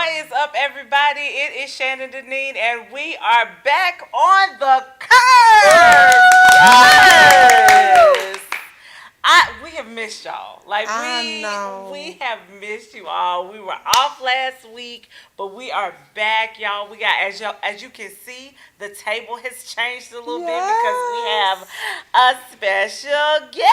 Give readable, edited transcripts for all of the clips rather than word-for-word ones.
What is up, everybody? It is Shannon Deneen, and we are back on the curve. Yes. We have missed y'all. We have missed you all. We were off last week, but we are back, y'all. We got as you can see, the table has changed a little bit because we have a special guest.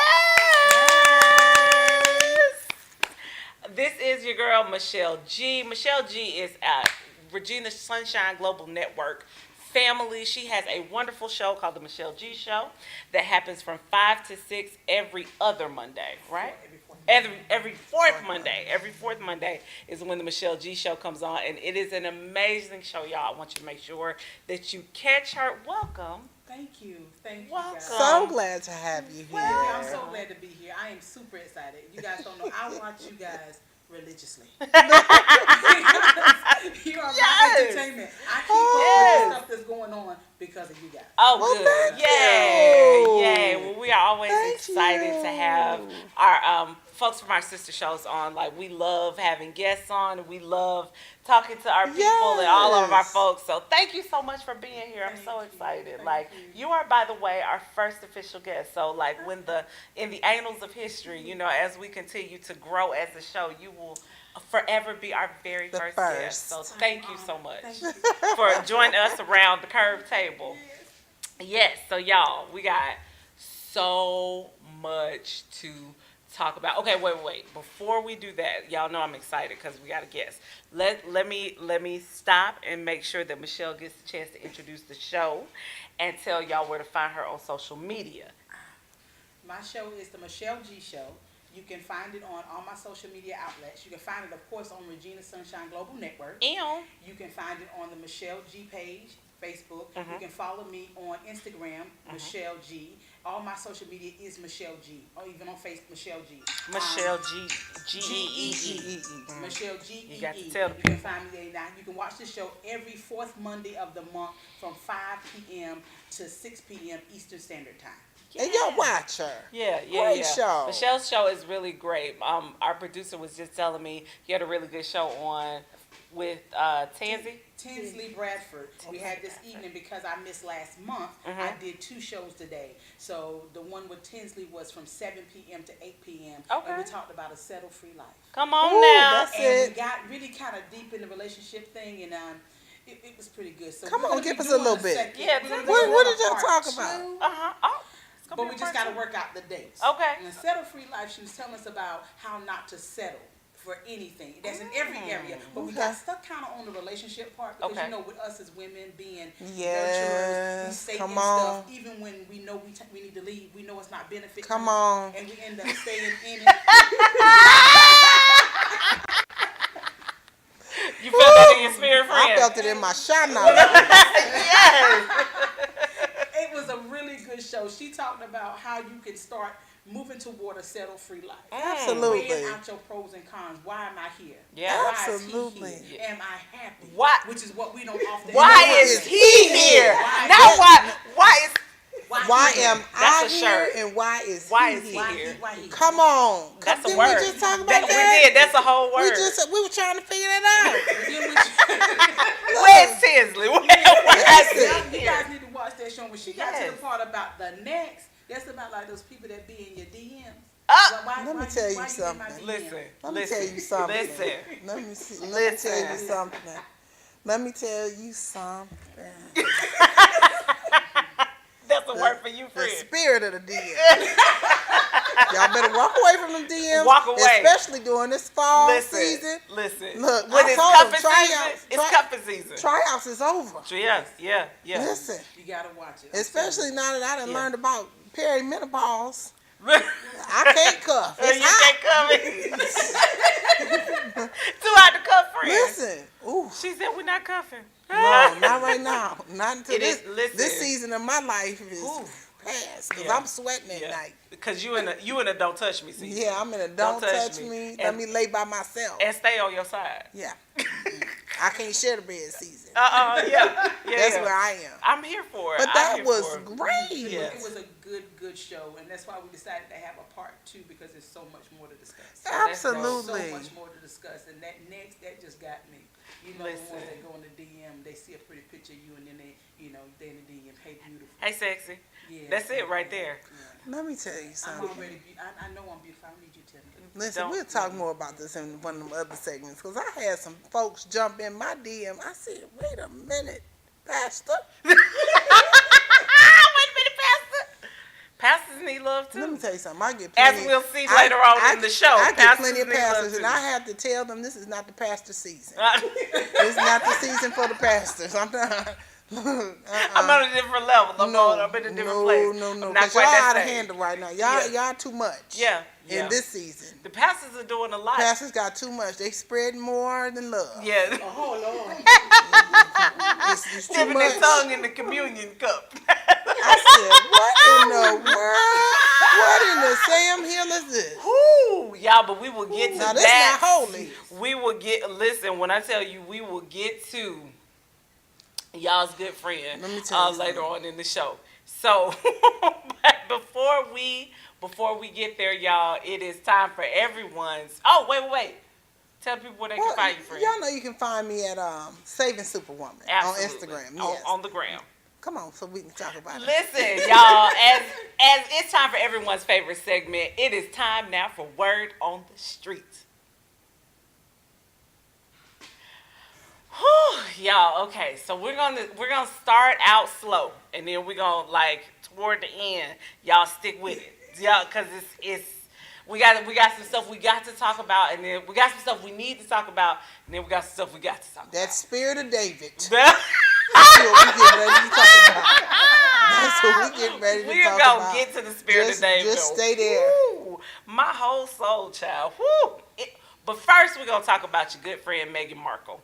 This is your girl, Michelle G. Michelle G is at Regina Sunshine Global Network family. She has a wonderful show called The Michelle G Show that happens from 5 to 6 every other Monday, right? Every fourth Monday. Every fourth Monday is when The Michelle G Show comes on, and it is an amazing show, y'all. I want you to make sure that you catch her. Welcome. Thank you. Welcome. Guys. So glad to have you here. I'm so glad to be here. I am super excited. You guys don't know, I watch you guys religiously. You are my entertainment. I keep up with the stuff that's going on because of you guys. Oh, good. Yay. Well, we are always excited to have our folks from our sister shows on. Like, we love having guests on. We love talking to our people and all of our folks. So thank you so much for being here. I'm so excited. You are, by the way, our first official guest. So in the annals of history, as we continue to grow as a show, you will forever be our very first guest. So thank you so much for joining us around the curved table. Yes. So y'all, we got so much to talk about. Okay, wait. Before we do that, y'all know I'm excited because we got a guest. Let me stop and make sure that Michelle gets the chance to introduce the show and tell y'all where to find her on social media. My show is The Michelle G Show. You can find it on all my social media outlets. You can find it, of course, on Regina Sunshine Global Network. You can find it on the Michelle G page, Facebook. You can follow me on Instagram, Michelle G. All my social media is Michelle G. Or even on Facebook, Michelle G. Michelle G-E-E. Michelle G-E-E. You got to tell them. You can find me there now. You can watch the show every fourth Monday of the month from 5 p.m. to 6 p.m. Eastern Standard Time. And you'll watch her. Great show. Michelle's show is really great. Our producer was just telling me he had a really good show on with Tinsley Bradford. We had this evening because I missed last month. I did 2 shows today. So the one with Tinsley was from 7 p.m. to 8 p.m. Okay. And we talked about a settle-free life. Come on now. We got really kind of deep in the relationship thing, and it was pretty good. So come on, give us a little bit. What did y'all talk about? But we just got to work out the dates. Okay. And the settle-free life, she was telling us about how not to settle for anything. That's in every area. But we got stuck kind of on the relationship part because, with us as women being nurturers, we stay in stuff even when we know we need to leave. We know it's not benefiting. Come on. And we end up staying in it. You felt that in your spirit, friend? I felt it in my shana. Yes. It was a really good show. She talked about how you can start moving toward a settle-free life. Absolutely. Weighing out your pros and cons. Why am I here? Yeah. Why absolutely. is he here? Am I happy? Why? Which is what we don't often. Why is he here? Why am I here? And why is he here? Come on. That's a Didn't word. We just talk about that? We did. That's a whole word. We were trying to figure that out. Where's Tinsley? You guys need to watch that show. When she got to the part about the next, that's about like those people that be in your DMs. Let me tell you something. Listen. Let me tell you something. Let me tell you something. That's a word for you, friend. The spirit of the DM. Y'all better walk away from them DMs. Walk away. Especially during this fall season. Listen. Look, when it's cuffing season, it's cuffing season. Tryouts is over. Yeah. Listen. You got to watch it. Especially now that I done learned about perimenopause. I can't cuff. You can't cuff. Too hot to cuff, friend. Listen. Ooh. She said we're not cuffing. No, not right now. Not until this season of my life is past. Because I'm sweating at night. Because you in a don't touch me season. Yeah, I'm in a don't touch me. Let me lay by myself. And stay on your side. Yeah. I can't share the bed season. Yeah. That's where I am. I'm here for it. But that was great. It was a good show, and that's why we decided to have a part 2 because there's so much more to discuss. Absolutely. So much more to discuss, and that just got me. You know, the ones that go in the DM, they see a pretty picture of you, and then they in the DM, hey, beautiful. Hey, sexy. Yeah. That's it right there. Yeah. Let me tell you something. I know I'm beautiful. I don't need you to tell me. Listen, we'll talk more about this in one of them other segments, because I had some folks jump in my DM. I said, wait a minute, Pastor. Wait a minute, Pastor. Pastors need love too. Let me tell you something. I get plenty. As we'll see later on in the show, I get plenty of pastors, and I have to tell them this is not the pastor season. It's not the season for the pastors. I'm not. I'm on a different level. I'm in a different place. No. Because y'all out of handle right now. Y'all too much. Yeah. In this season. The pastors are doing a lot. Pastors got too much. They spread more than love. Yeah. Oh, Lord. It's too Dipping much. their tongue in the communion cup. I said, what in the world? What in the Sam Hill is this? Whoo, y'all, but we will get to now, that. Now, that's not holy. We will get, listen, when I tell you, we will get to y'all's good friend later on in the show. So, before we get there, y'all, it is time for everyone's. Oh, wait. Tell people where they can find you, friend. Y'all know you can find me at Saving Superwoman on Instagram. Yes. On the gram. Come on, so we can talk about it. Listen, y'all, as it's time for everyone's favorite segment, it is time now for Word on the Street. Whew, y'all, okay, so we're gonna start out slow, and then we're gonna toward the end, y'all stick with it, y'all, cause it's we got some stuff we got to talk about, and then we got some stuff we need to talk about, and then we got some stuff we got to talk about. That spirit of David. That's what we get ready to talk about. That's what we get ready to talk about. We're gonna get to the spirit of David. Just stay there. Woo, my whole soul, child. Woo. But first, we're gonna talk about your good friend Megan Markle.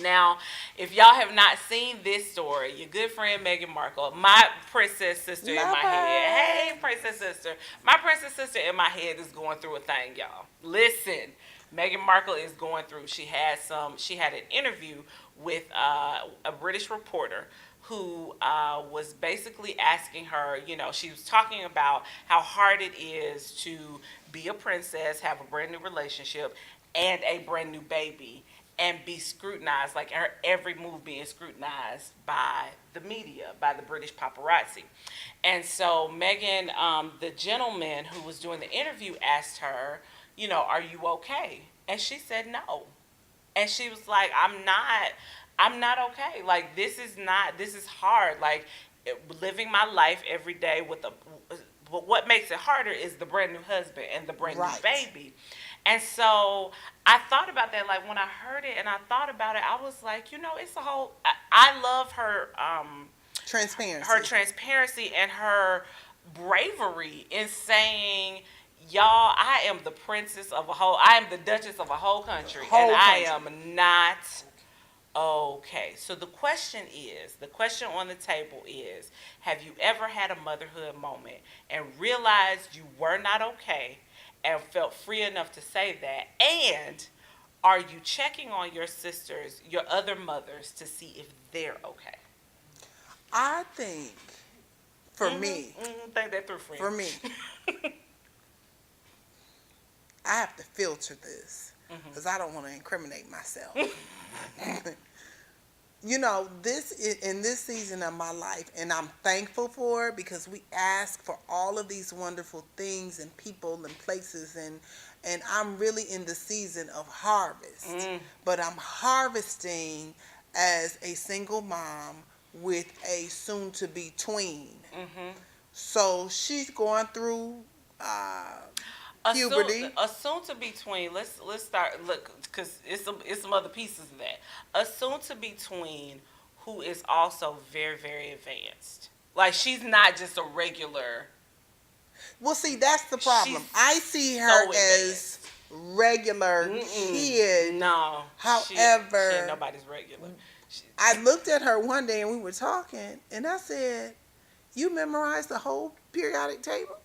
Now, if y'all have not seen this story, your good friend Megan Markle, my princess sister in my head. Hey, princess sister. My princess sister in my head is going through a thing, y'all. Listen, Megan Markle is going through. She had an interview with a British reporter who was basically asking her, she was talking about how hard it is to be a princess, have a brand new relationship, and a brand new baby, and be scrutinized, like her every move being scrutinized by the media, by the British paparazzi. And so Megan, the gentleman who was doing the interview, asked her, are you okay? And she said no. And she was like, I'm not okay. Like, this is hard. Like, living my life every day but what makes it harder is the brand new husband and the brand new baby. And so I thought about that, like, when I heard it and I thought about it, I was like, it's a whole, I love her, transparency and her bravery in saying, y'all, I am the princess of I am the duchess of a whole country, I am not okay. So the question on the table is, have you ever had a motherhood moment and realized you were not okay and felt free enough to say that? And are you checking on your sisters, your other mothers, to see if they're okay? I think, for me, think that through, friend. For me, I have to filter this because I don't want to incriminate myself. This is in this season of my life, and I'm thankful for it because we ask for all of these wonderful things and people and places, and I'm really in the season of harvest. But I'm harvesting as a single mom with a soon-to-be tween. So she's going through puberty. A soon-to-be tween. Let's start. Look, because it's some other pieces of that. A soon-to-be tween who is also very, very advanced. Like, she's not just a regular. Well, see, that's the problem. I see her as regular kid. No. However, she ain't nobody's regular. I looked at her one day and we were talking, and I said, "You memorized the whole periodic table?"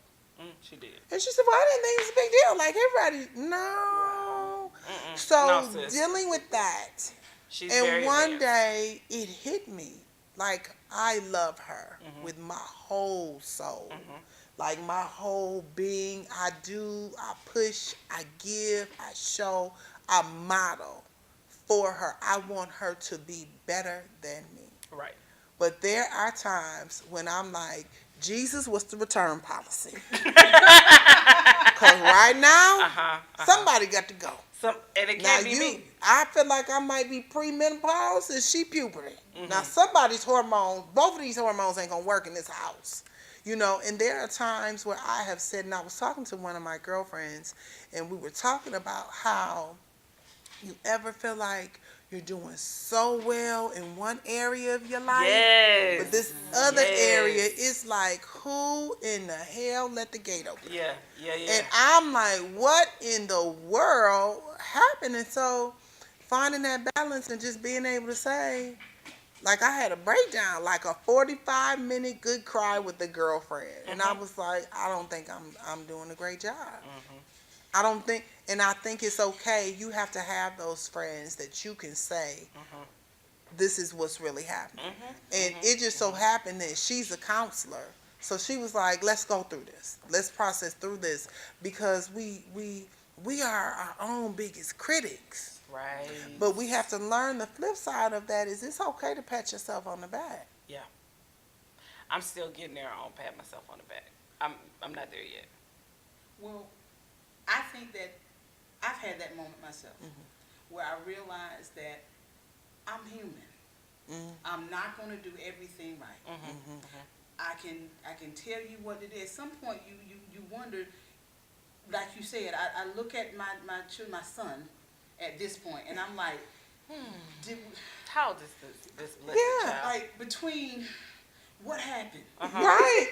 She did. And she said, "Well, I didn't think it was a big deal. Like, everybody, no." So dealing with that, she's and very one advanced. day it hit me. Like, I love her with my whole soul. Like, my whole being. I push, I give, I show, I model for her. I want her to be better than me. Right. But there are times when I'm like, Jesus, what's the return policy? Because right now, somebody got to go. And it can't be me. I feel like I might be premenopause and she puberty. Now, somebody's hormones, both of these hormones ain't going to work in this house. You know, and there are times where I have said, and I was talking to one of my girlfriends, and we were talking about how you ever feel like you're doing so well in one area of your life, but this other area is like, who in the hell let the gate open? Yeah. And I'm like, what in the world happened? And so finding that balance and just being able to say, like, I had a breakdown, like a 45-minute good cry with a girlfriend. And I was like, I don't think I'm doing a great job. I don't think, and I think it's okay. You have to have those friends that you can say, this is what's really happening. And it just so happened that she's a counselor. So she was like, let's go through this. Let's process through this, because we are our own biggest critics. Right. But we have to learn the flip side of that is it's okay to pat yourself on the back. Yeah. I'm still getting there. I don't pat myself on the back. I'm not there yet. Well, I think that I've had that moment myself where I realized that I'm human. I'm not going to do everything right. I can tell you what it is. At some point, you wonder, like you said, I look at my son at this point, and I'm like, how old is this blessed child? Like between what happened, right?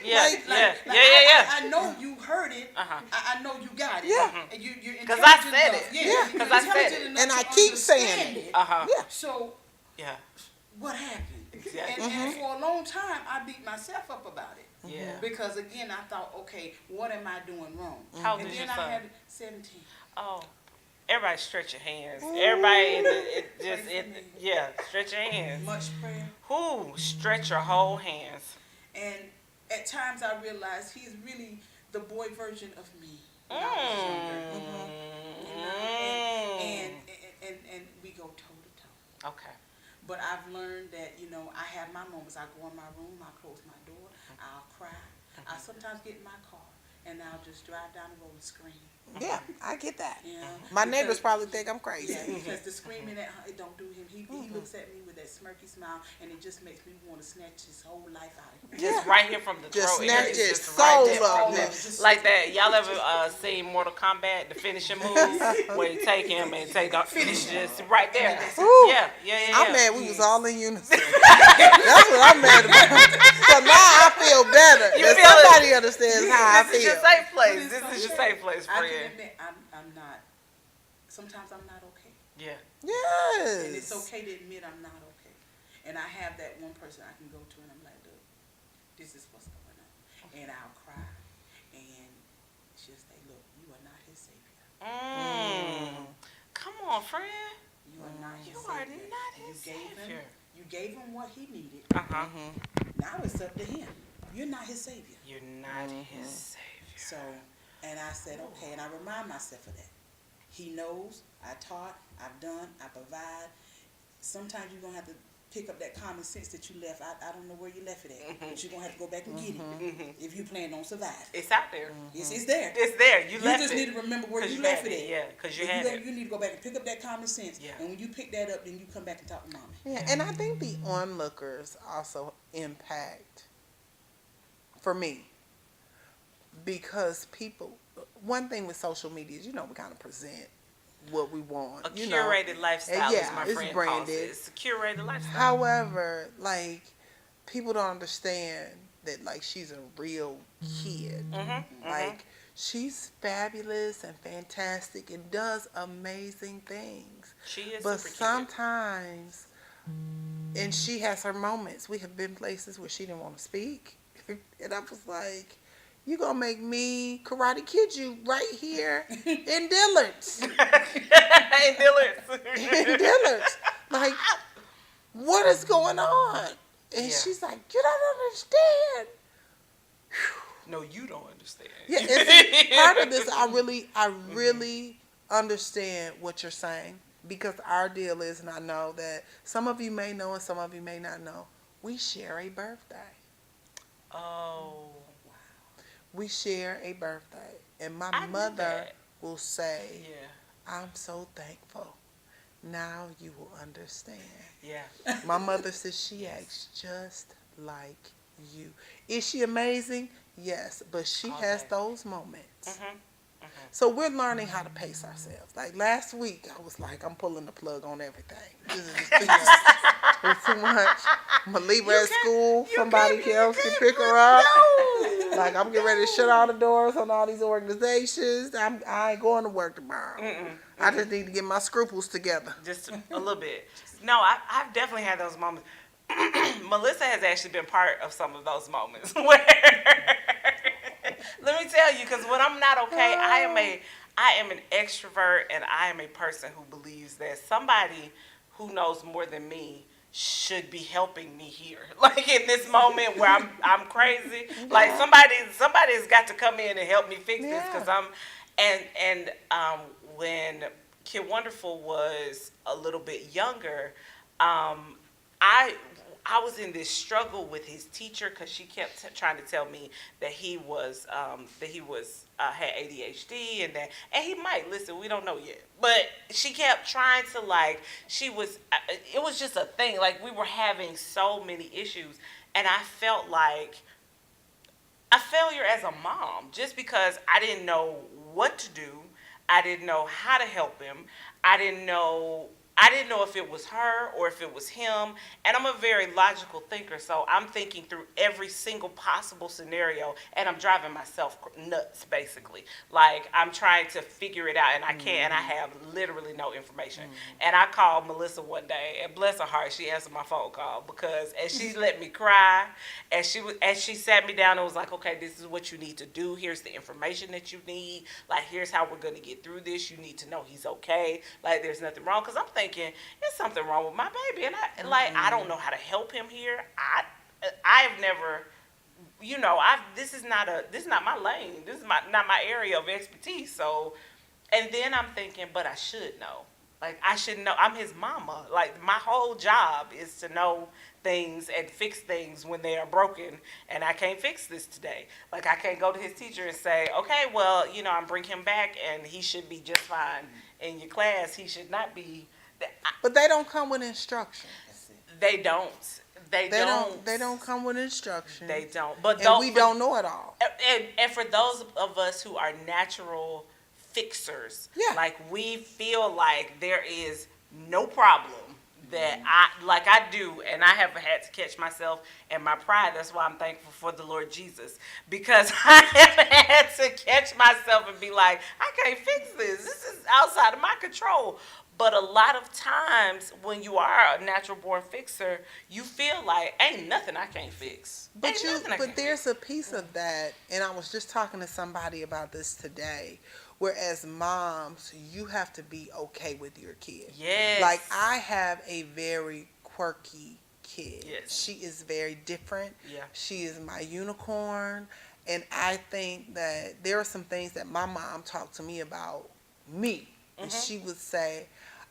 I know you heard it. I know you got it. And you're because I said enough. it. Because I said it, and I keep saying it. So what happened? Exactly. And for a long time, I beat myself up about it. Yeah. Because again, I thought, okay, what am I doing wrong? How old and is then your son? I had 17. Oh. Everybody stretch your hands. Everybody, stretch your hands. Much prayer. Stretch your whole hands. And at times I realized he's really the boy version of me when I was younger. You know? And we go toe to toe. Okay. But I've learned that, I have my moments. I go in my room, I close my door, I'll cry. I sometimes get in my car and I'll just drive down the road and scream. Yeah, I get that. Yeah, my neighbors probably think I'm crazy. Yeah, because the screaming it don't do him. He looks at me with that smirky smile, and it just makes me want to snatch his whole life out of him. Just right here from the just throat. Snatch his just soul right up. Like that. Y'all ever seen Mortal Kombat, the finishing move, where you take him and take off? Finish just right there. Yeah. I'm mad we was all in unison. That's what I'm mad about. So now I feel better. Somebody understands how I feel. This is your safe place. This is your safe place, friend. I can admit, I'm not. Sometimes I'm not okay. Yeah. Yes. And it's okay to admit I'm not okay. And I have that one person I can go to, and I'm like, look, this is what's going on. And I'll cry, and she'll say, look, you are not his savior. Come on, friend. You are not his You savior. are not his savior. You gave him what he needed. Mm-hmm. Now it's up to him. You're not his savior. You're not his savior. So, and I said, okay, and I remind myself of that. He knows, I taught, I've done, I provide. Sometimes you're going to have to pick up that common sense that you left. I don't know where you left it at, but you're going to have to go back and get it if you plan on surviving. It's out there. It's there. It's there. You left just it. need to remember where you left it at. Yeah, because you had it. You need to go back and pick up that common sense. Yeah. And when you pick that up, then you come back and talk to mommy. Yeah, and I think the onlookers also impact, for me, because people, one thing with social media is, we kind of present what we want. A curated lifestyle is my friend calls it. It's a curated lifestyle. However, like, people don't understand that, like, she's a real kid. Like, she's fabulous and fantastic and does amazing things. She is but super sometimes, and she has her moments. We have been places where she didn't want to speak. And I was like, you gonna make me karate kid you right here in Dillard's. In Dillard's. Like, what is going on? And she's like, you don't understand. No, you don't understand. Yeah, and see, part of this, I really understand what you're saying. because our deal is, and I know that some of you may know and some of you may not know, we share a birthday. Oh. We share a birthday. And my I knew mother that. will say, Yeah. I'm so thankful. Now you will understand. Yeah. My mother says she acts just like you. Is she amazing? Yes, but she has those moments. So we're learning how to pace ourselves. Like last week, I was like, I'm pulling the plug on everything. This is just too much. It's too much. I'm going to leave her at school. Somebody else can pick her up. No. Like, I'm getting ready to shut all the doors on all these organizations. I ain't going to work tomorrow. I just need to get my scruples together. Just a little bit. No, I've definitely had those moments. Melissa has actually been part of some of those moments where let me tell you, because when I'm not okay, I am an extrovert, and I am a person who believes that somebody who knows more than me should be helping me here. Like in this moment where I'm crazy, like somebody's got to come in and help me fix this, because when Kid Wonderful was a little bit younger, I was in this struggle with his teacher, because she kept trying to tell me that he was had ADHD, and he might listen. We don't know yet, but she kept trying to it was just a thing. Like, we were having so many issues, and I felt like a failure as a mom, just because I didn't know what to do. I didn't know how to help him. I didn't know if it was her or if it was him. And I'm a very logical thinker, so I'm thinking through every single possible scenario, and I'm driving myself nuts, basically. Like, I'm trying to figure it out, and I can't, and I have literally no information. And I called Melissa one day, and bless her heart, she answered my phone call, and she let me cry, and she sat me down and was like, okay, this is what you need to do. Here's the information that you need. Like, here's how we're going to get through this. You need to know he's okay. Like, there's nothing wrong, because I'm thinking, there's something wrong with my baby, and I don't know how to help him here. I've never, this is not my lane. This is not my area of expertise. So, and then I'm thinking, but I should know. Like, I should know. I'm his mama. Like, my whole job is to know things and fix things when they are broken, and I can't fix this today. Like, I can't go to his teacher and say, okay, well, I'm bring him back, and he should be just fine in your class. He should not be. But they don't come with instructions. They don't. They don't come with instructions. They don't. But we don't know it all. And for those of us who are natural fixers, like, we feel like there is no problem that I do, and I have had to catch myself and my pride. That's why I'm thankful for the Lord Jesus, because I have had to catch myself and be like, I can't fix this. This is outside of my control. But a lot of times when you are a natural born fixer, you feel like ain't nothing I can't fix. But there's a piece of that, and I was just talking to somebody about this today, where as moms, you have to be okay with your kid. Yes. Like, I have a very quirky kid. Yes. She is very different. Yeah. She is my unicorn. And I think that there are some things that my mom talked to me about me. And she would say,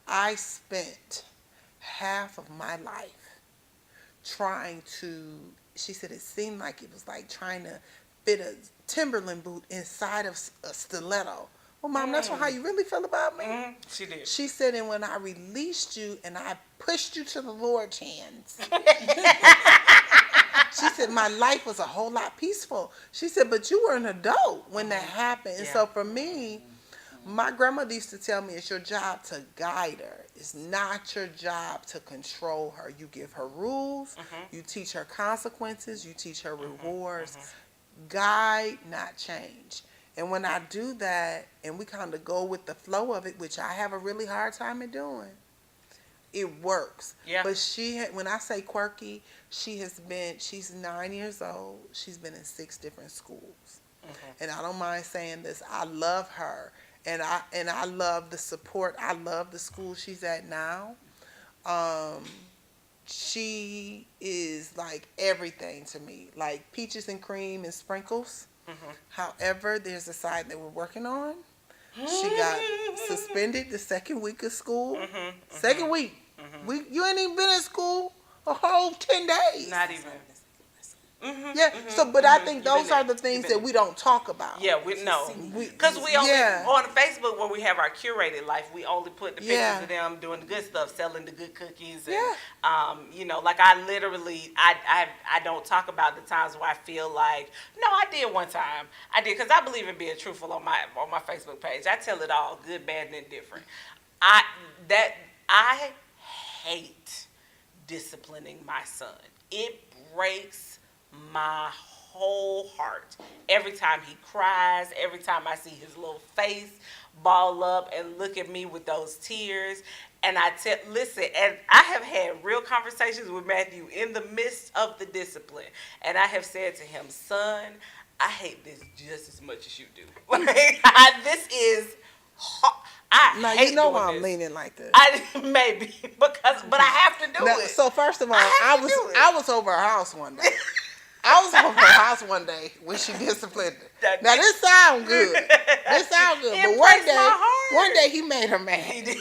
I spent half of my life trying to, she said it seemed like it was like trying to fit a Timberland boot inside of a stiletto. Well, Mom, that's how you really feel about me? She did. She said, and when I released you and I pushed you to the Lord's hands, she said, my life was a whole lot peaceful. She said, but you were an adult when that happened. And so for me, my grandmother used to tell me, it's your job to guide her. It's not your job to control her. You give her rules. You teach her consequences. You teach her rewards. Guide, not change. And when I do that, and we kind of go with the flow of it, which I have a really hard time in doing, it works. Yeah. But when I say quirky, she's 9 years old. She's been in 6 different schools. And I don't mind saying this. I love her. And I love the support. I love the school she's at now. She is like everything to me, like peaches and cream and sprinkles. However, there's a side that we're working on. She got suspended the second week of school. Second week. You ain't even been in school a whole 10 days. Not even. Yeah. So, but I think those are the things that we don't talk about. Yeah, we know. Because we only, on Facebook where we have our curated life, we only put the pictures of them doing the good stuff, selling the good cookies. And, you know, like I literally, I don't talk about the times where I feel like, no, I did one time. I did, because I believe in being truthful on my Facebook page. I tell it all, good, bad, and indifferent. I hate disciplining my son. It breaks my whole heart every time he cries, every time I see his little face ball up and look at me with those tears. And listen, and I have had real conversations with Matthew in the midst of the discipline, and I have said to him, son, I hate this just as much as you do. Like, this is hard. You know why I'm leaning like this. Maybe but I have to do it. So first of all, I was over her house one day. I was over her house one day when she disciplined her. Now this sound good. But one day he made her mad. He did.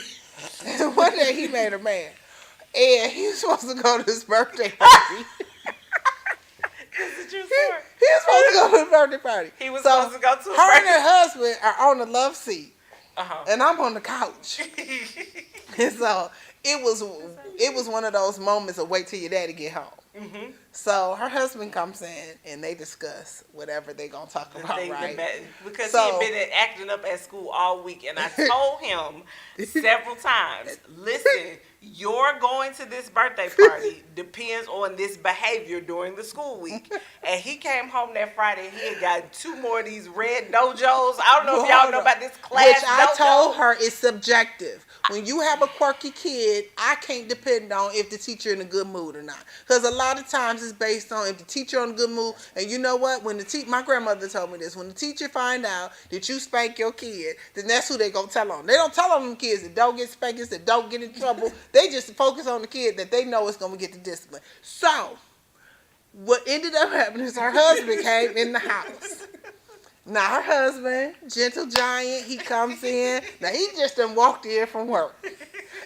One day he made her mad. And he was supposed to go to his birthday party. This is a true story. He was supposed to go to his birthday party. He was supposed to go to her and her husband are on the love seat. And I'm on the couch. And so it was one of those moments of wait till your daddy get home. So her husband comes in and they discuss whatever they gonna talk about, right? Because he had been acting up at school all week, and I told him several times, listen, your going to this birthday party depends on this behavior during the school week. And he came home that Friday and he had gotten 2 more of these red dojos. I don't know if y'all know about this class. Which I told her is subjective. When you have a quirky kid, I can't depend on if the teacher in a good mood or not. Because a lot of times it's based on if the teacher in a good mood. And you know what? When my grandmother told me this. When the teacher find out that you spank your kid, then that's who they going to tell on. They don't tell on them kids that don't get spankings, that don't get in trouble. They just focus on the kid that they know is going to get the discipline. So, what ended up happening is her husband came in the house. Now her husband, gentle giant, he comes in. Now he just done walked in from work.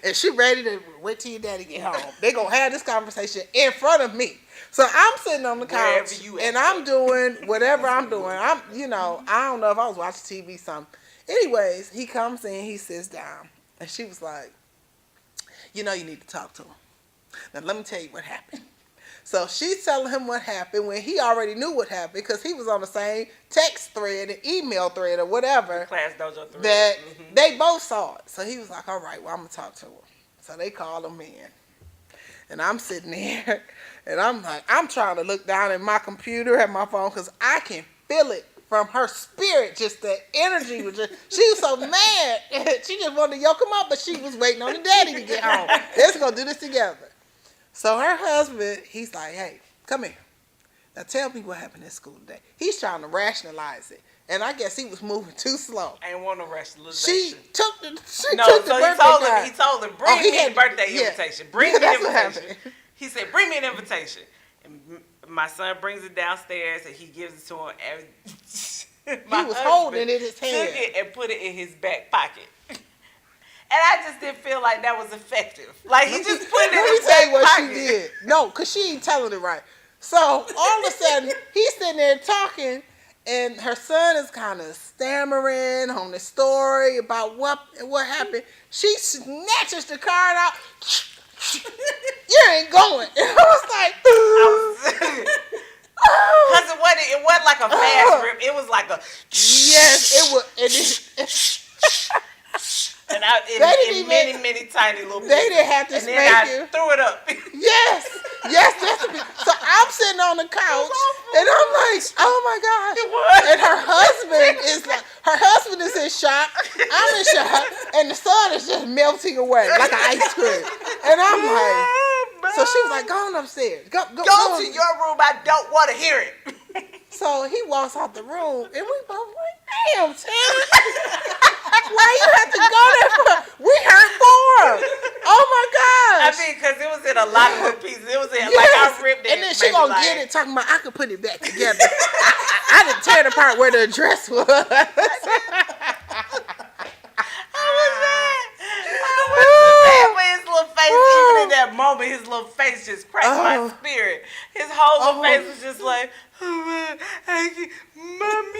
And she ready to wait till your daddy get home. They gonna have this conversation in front of me. So I'm sitting on the couch and I'm doing whatever I'm doing. I don't know if I was watching TV something. Anyways, he comes in, he sits down. And she was like, you need to talk to him. Now let me tell you what happened. So she's telling him what happened when he already knew what happened because he was on the same text thread and email thread or whatever. Class dojo thread. That they both saw it. So he was like, all right, well, I'm going to talk to him. So they called him in. And I'm sitting there and I'm like, I'm trying to look down at my computer, at my phone, because I can feel it from her spirit. Just the energy was just, she was so mad. She just wanted to yoke him up, but she was waiting on the daddy to get home. Let's go do this together. So her husband, he's like, hey, come here. Now tell me what happened at school today. He's trying to rationalize it. And I guess he was moving too slow. I didn't want no rationalization. He took the birthday he told him, bring me a birthday invitation. Bring me an invitation. He said, bring me an invitation. And my son brings it downstairs and he gives it to him. And he was holding it in his hand. Took it and put it in his back pocket. And I just didn't feel like that was effective. Like, he just put it in his back pocket. Let me tell you what she did. No, because she ain't telling it right. So, all of a sudden, he's sitting there talking, and her son is kind of stammering on the story about what happened. She snatches the card out. You ain't going. And I was like, because it wasn't like a fast rip. It was like a... Yes, it was... And many tiny little pieces. They didn't have to spank you. And then I threw it up. Yes, so I'm sitting on the couch, and I'm like, oh my gosh. It was. And her husband is in shock. I'm in shock, and the sun is just melting away like an ice cream. And I'm like, so she was like, go on upstairs. Go to your room. I don't want to hear it. So he walks out the room, and we both like, damn, Terry. Why you have to go there for? We hurt more. Oh my gosh. I mean, because it was in a lot of little pieces. It was in, like, I ripped it. And then she gonna get it talking about, I could put it back together. I didn't tear it apart where the address was. that moment, his little face just cracked my spirit. His whole little face was just like, oh, mommy.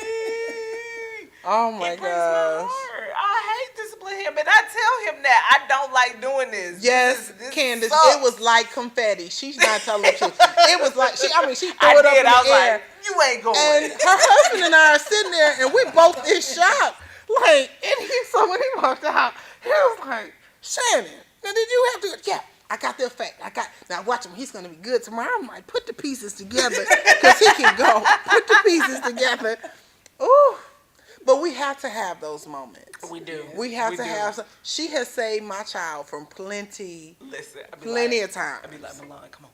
Oh my God. I hate discipline him, and I tell him that I don't like doing this. Yes, this Candace, sucks. it was like confetti. She's not telling the truth. It was like she threw it up in the air. Like, you ain't going. And her husband and I are sitting there, and we both in shock. Like, so when he walked out, he was like, Shannon, now did you have to? Yeah, I got the effect. Now watch him. He's gonna be good tomorrow. I'm like, put the pieces together, because he can go. Put the pieces together. Ooh. But we have to have those moments. We do. We have to have some. She has saved my child from plenty of times. I'd be like, Milan, come on,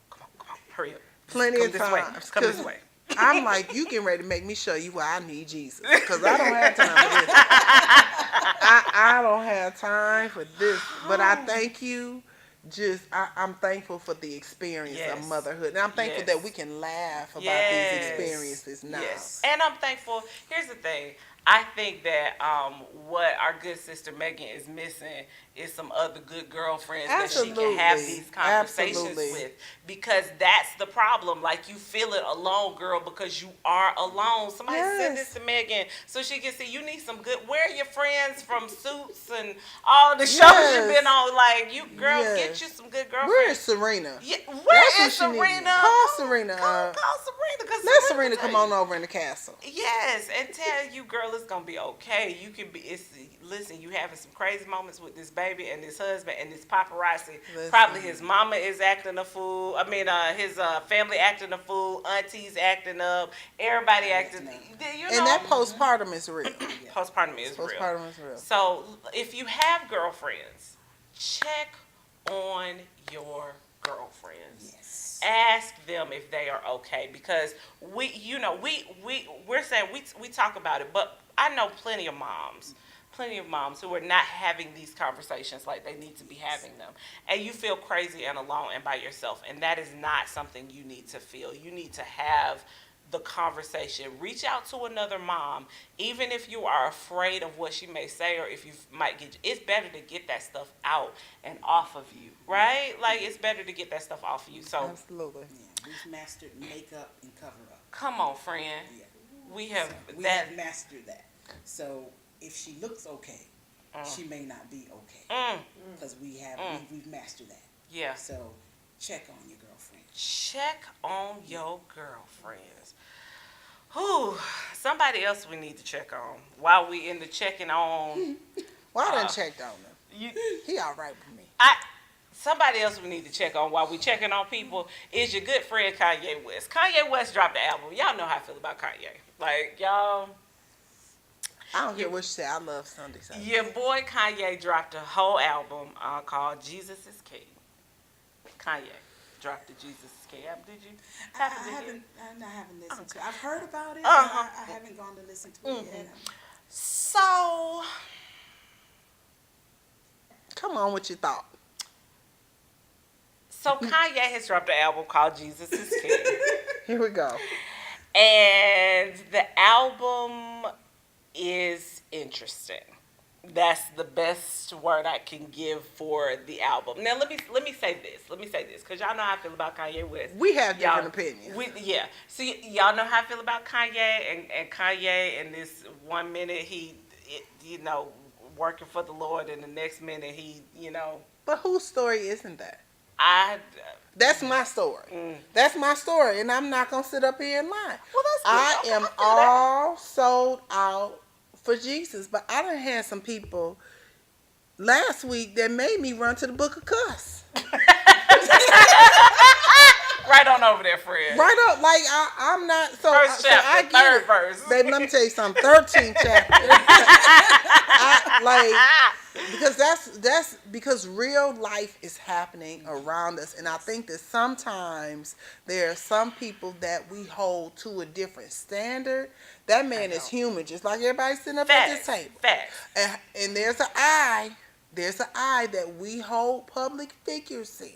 hurry up. Plenty of times. Come this way. I'm like, you getting ready to make me show you why I need Jesus, because I don't have time for this. I don't have time for this. But I thank you. I'm thankful for the experience of motherhood. And I'm thankful that we can laugh about these experiences now. Yes. And I'm thankful. Here's the thing. I think that what our good sister Megan is missing is some other good girlfriends that she can have these conversations with. Because that's the problem. Like, you feel it alone, girl, because you are alone. Somebody send this to Megan so she can see you need some good. Where are your friends from Suits and all the shows you've been on? Like, you, girl, get you some good girlfriends. Where is Serena? Yeah, where is Serena? Call Serena. Call Serena. Let Serena come on over in the castle. Yes, and tell you, girl, it's gonna be okay. You can be. Listen, you having some crazy moments with this baby and this husband and this paparazzi. Listen. Probably his mama is acting a fool. I mean, his family acting a fool. Aunties acting up. Everybody acting. You know, and that postpartum is real. Postpartum is real. So if you have girlfriends, check on your girlfriends. Yes. Ask them if they are okay, because we're saying we talk about it, but I know plenty of moms who are not having these conversations like they need to be having them, and you feel crazy and alone and by yourself, and that is not something you need to feel. You need to have the conversation. Reach out to another mom, even if you are afraid of what she may say, or if you might get. It's better to get that stuff out and off of you, right? Like, it's better to get that stuff off of you. So absolutely, we've mastered makeup and cover up. Come on, friend. Yeah. We have mastered that. So if she looks okay, she may not be okay, because we've mastered that. Yeah. So check on your girlfriend. Check on your girlfriends. Whew. Somebody else we need to check on while we in the checking on. Well, I done checked on him. He all right with me. Somebody else we need to check on while we checking on people is your good friend Kanye West. Kanye West dropped the album. Y'all know how I feel about Kanye. Like, y'all. I don't care what you say. I love Sunday. Your boy Kanye dropped a whole album called Jesus is King. Kanye dropped the Jesus is King album. Did you? I haven't listened to it. I've heard about it, but I haven't gone to listen to it yet. So, come on, what you thought? So Kanye has dropped an album called Jesus is King. Here we go. And the album is interesting. That's the best word I can give for the album. Now let me say this, because y'all know how I feel about Kanye West. We have different opinions. So y'all know how I feel about Kanye and Kanye. And this 1 minute he working for the Lord, and the next minute he. But whose story isn't that? That's my story. That's my story, and I'm not gonna sit up here and lie. Well, that's good. I am all sold out for Jesus, but I done had some people last week that made me run to the book of cuss. Right on over there, Fred. Right up, like I'm not. So first chapter, I get third it. verse. Baby, let me tell you something. 13th chapter. Because real life is happening around us, and I think that sometimes there are some people that we hold to a different standard. That man is human, just like everybody sitting up at this table. Facts. And there's an eye that we hold public figures in.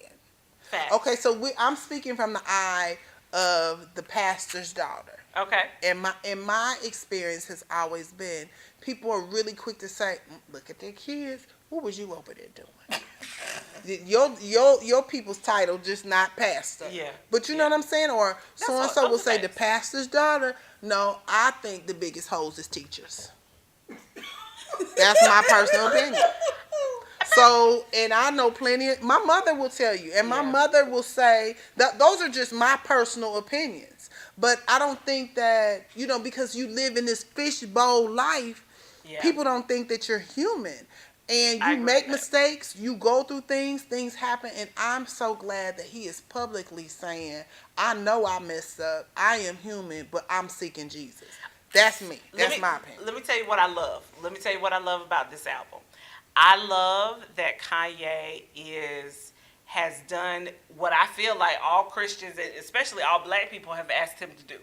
Facts. Okay, so I'm speaking from the eye of the pastor's daughter. Okay. And my experience has always been, people are really quick to say, look at their kids. What was you over there doing? Your people's title just not pastor. Yeah. But you know what I'm saying? Or so and so will say things. the pastor's daughter. No, I think the biggest hoes is teachers. That's my personal opinion. So, and I know plenty of, my mother will tell you, and my mother will say that those are just my personal opinions. But I don't think that, because you live in this fishbowl life, people don't think that you're human. And you make mistakes, you go through things happen, and I'm so glad that he is publicly saying, I know I messed up, I am human, but I'm seeking Jesus. That's me. That's my opinion. Let me tell you what I love. Let me tell you what I love about this album. I love that Kanye has done what I feel like all Christians, especially all black people, have asked him to do.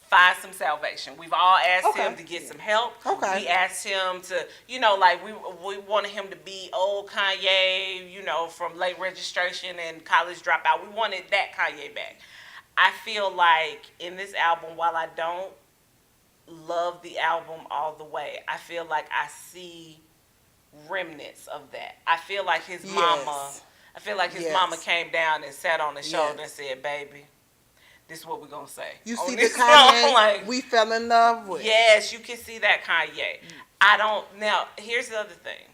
Find some salvation. We've all asked him to get some help. We asked him to, we wanted him to be old Kanye, from late registration and college dropout. We wanted that Kanye back. I feel like in this album, while I don't love the album all the way, I feel like I see remnants of that. I feel like his mama came down and sat on his shoulder and said, baby, this is what we're going to say. You see the Kanye we fell in love with. Yes, you can see that Kanye. Now, here's the other thing.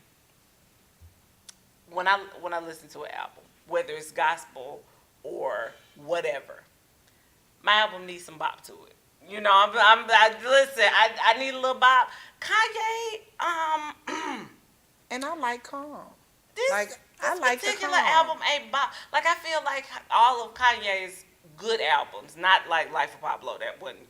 When I listen to an album, whether it's gospel or whatever, my album needs some bop to it. Listen, I need a little bop. Kanye, and I like calm. This particular album ain't bop. Like, I feel like all of Kanye's good albums, not like Life of Pablo, that wasn't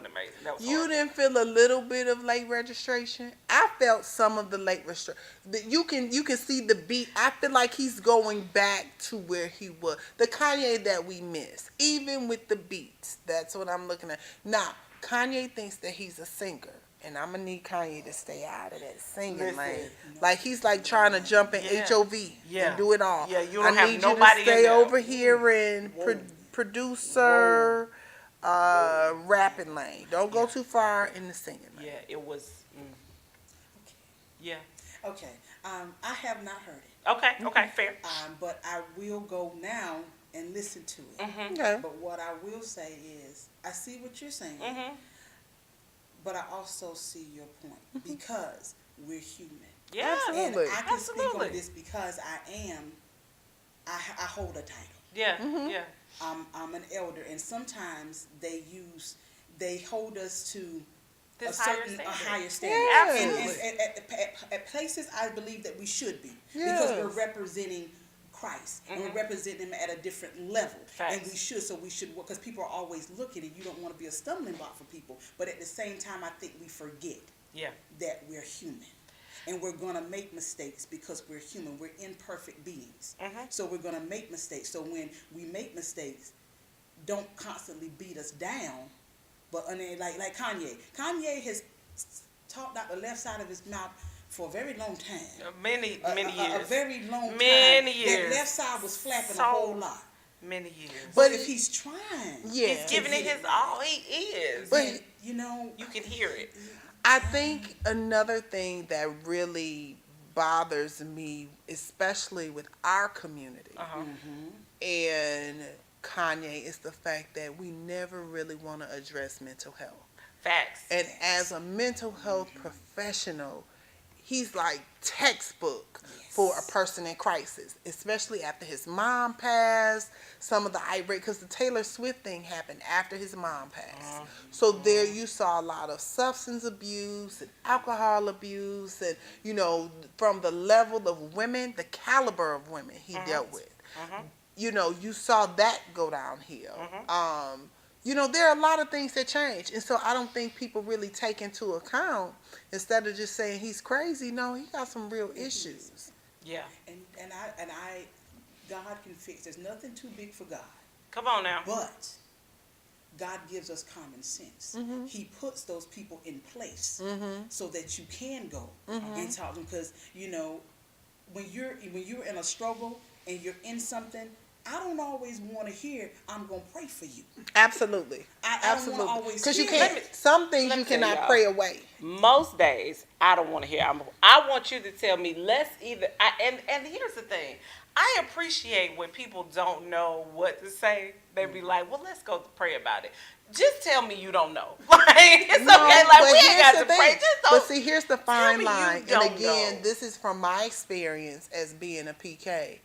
amazing. That was you horrible. didn't feel a little bit of late registration? I felt some of the late registration. You can see the beat. I feel like he's going back to where he was. The Kanye that we miss, even with the beats. That's what I'm looking at. Now, Kanye thinks that he's a singer. And I'm going to need Kanye to stay out of that singing lane. Like, he's like trying to jump in HOV and do it all. Yeah, you don't I have need nobody you to stay in over here in producer, rapping lane. Don't go too far in the singing lane. Yeah, it was. Yeah. Okay. I have not heard it. Okay, fair. But I will go now and listen to it. Mm-hmm. Okay. But what I will say is, I see what you're saying. Mm-hmm. But I also see your point because we're human. Yeah, absolutely. And I can speak on this because I hold a title. Yeah, Mm-hmm. yeah. I'm an elder, and sometimes they hold us to This a higher standard. Yeah. Absolutely. And at places, I believe that we should be Yes. because we're representing Christ and we're representing him at a different level. Facts. And we should, because people are always looking and you don't want to be a stumbling block for people. But at the same time, I think we forget that we're human. And we're going to make mistakes because we're human. We're imperfect beings. So we're going to make mistakes. So when we make mistakes, don't constantly beat us down. But like Kanye. Kanye has talked out the left side of his mouth for a very long time. Many years. A very long time. Many years. That left side was flapping a whole lot. Many years. But if he's trying. He's giving it his all. He is. But, you can hear it. I think another thing that really bothers me, especially with our community and Kanye, is the fact that we never really want to address mental health. Facts. And as a mental health professional, he's like textbook for a person in crisis, especially after his mom passed. Some of the irate, because the Taylor Swift thing happened after his mom passed. So there you saw a lot of substance abuse and alcohol abuse, and from the level of women, the caliber of women he dealt with. You saw that go downhill. There are a lot of things that change. And so I don't think people really take into account, instead of just saying he's crazy, no, he got some real issues. Yeah. And I God can fix. There's nothing too big for God. Come on now. But God gives us common sense. He puts those people in place so that you can go and talk to them. Because, when you're in a struggle and you're in something, I don't always want to hear, I'm going to pray for you. Absolutely. I don't want to always Because you hear can't, some things you cannot pray away. Most days, I don't want to hear. I want you to tell me, let's either, and here's the thing. I appreciate when people don't know what to say. They be like, well, let's go pray about it. Just tell me you don't know. Like, it's okay. Like, we ain't got to pray. Just don't. But see, here's the fine line. And again, know. this is from my experience as being a PK.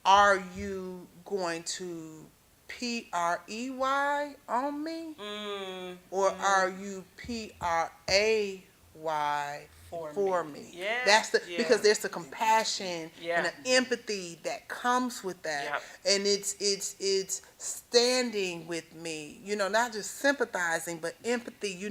Are you going to PREY on me? Or are you PRAY for me? Yeah. That's because there's the compassion and the empathy that comes with that. Yep. And it's standing with me, not just sympathizing, but empathy. You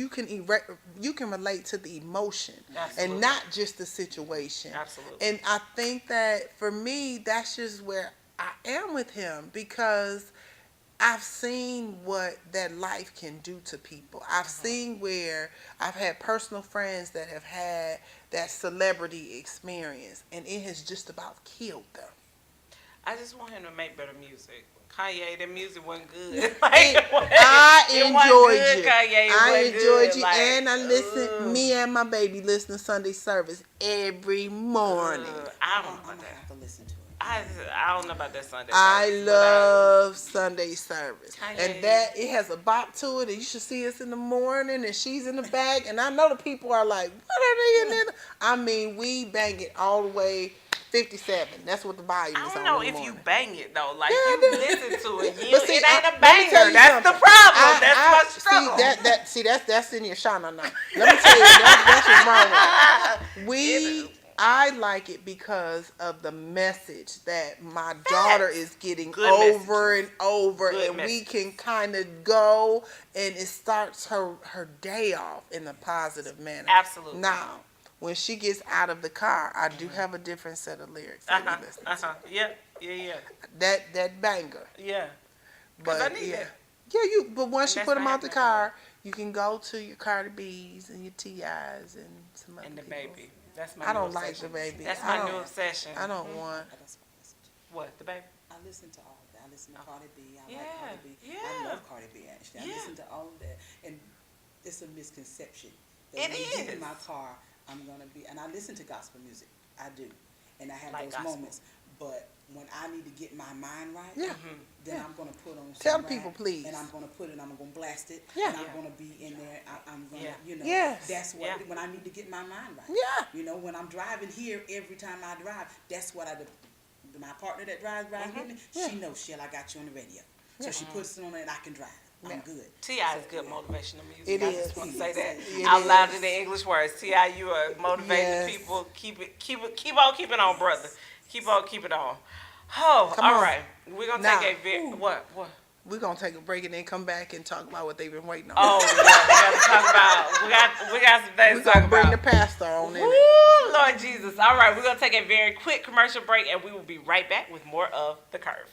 can relate to the emotion. Absolutely. And not just the situation. Absolutely. And I think that for me, that's just where I am with him, because I've seen what that life can do to people. I've seen where I've had personal friends that have had that celebrity experience, and it has just about killed them. I just want him to make better music. Kanye, that music wasn't good. I enjoyed you. Kanye, I enjoyed you, like, and I listen. Me and my baby listen to Sunday service every morning. I don't know about I'm going to that. have to listen to it. I don't know about that Sunday. I love Sunday service. Kanye. And that it has a bop to it, and you should see us in the morning, and she's in the back, and I know the people are like, what are they in there? I mean, we bang it all the way 57. That's what the volume is on. I don't know in the if you morning. bang it though. Like you listen to it, But see, it ain't a let me tell banger. you That's the something. problem. That's my struggle. See, that's in your shana now. Let me tell you, that's what's wrong with it. I like it because of the message that my daughter is getting over and over, and we can kind of go, and it starts her day off in a positive manner. Absolutely. Now, when she gets out of the car, I do have a different set of lyrics. Yeah. That banger. Yeah. But I need it. Yeah, but once you And put that's them my out the car, you can go to your Cardi B's and your T.I.'s and some other And the people. baby. That's my I new don't like obsession. the baby. That's my new obsession. I don't want. That's what I listen to. What, the baby? I listen to all of that. I listen to Cardi B. I like Yeah, Cardi B. yeah. I love Cardi B, actually. I Yeah. listen to all of that. And it's a misconception. It That when you get is. in my car, I'm going to be, and I listen to gospel music. I do. And I have Like those gospel. moments. But when I need to get my mind right, Yeah. then I'm going to put on some Tell rap, people, please. And I'm going to put it, I'm going to blast it. Yeah. And I'm going to be in there. I'm going to, Yes. that's what, Yeah. when I need to get my mind right. Yeah. When I'm driving here, every time I drive, that's what I do. My partner that drives with me, she knows, Shell, I got you on the radio. So she puts it on and I can drive. I'm good. T.I. is good motivational music. It I is. just want to say that It out loud is. in the English words. T.I., you are motivating Yes. people. Keep on keeping on, brother. Keep on keeping on. Oh, Come all on. right. We're gonna Now. take a what? We're going to take a break and then come back and talk about what they've been waiting on. Oh, we got to talk about. We got some things We're to talk going to bring the about. pastor on in it. Woo, Lord Jesus. All right, we're gonna take a very quick commercial break, and we will be right back with more of The Curve.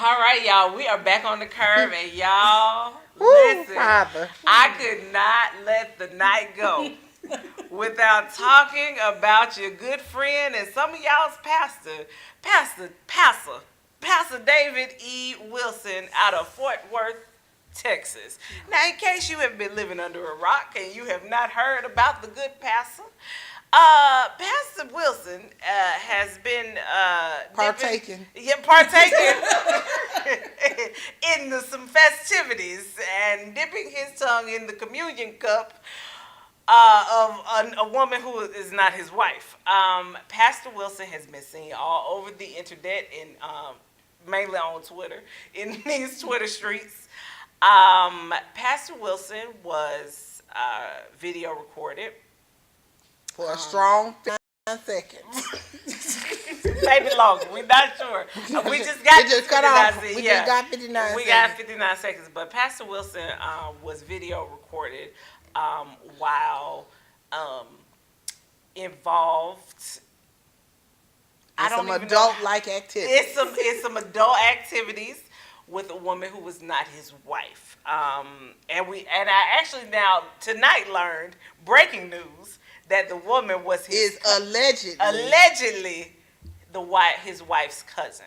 All right, y'all. We are back on The Curve, and y'all, listen. Father. I could not let the night go without talking about your good friend and some of y'all's Pastor David E. Wilson out of Fort Worth, Texas. Now, in case you have been living under a rock and you have not heard about the good pastor, Pastor Wilson has been Partaking in some festivities and dipping his tongue in the communion cup of a woman who is not his wife. Pastor Wilson has been seen all over the internet and mainly on Twitter, in these Twitter streets. Pastor Wilson was video recorded for a strong 9 seconds. Maybe longer. We're not sure. We just got 59 seconds. We just got 59 seconds. We got 59 seconds. But Pastor Wilson was video recorded while involved. Some adult-like activities. It's some adult activities with a woman who was not his wife. And I actually now tonight learned breaking news that the woman was allegedly his wife's cousin.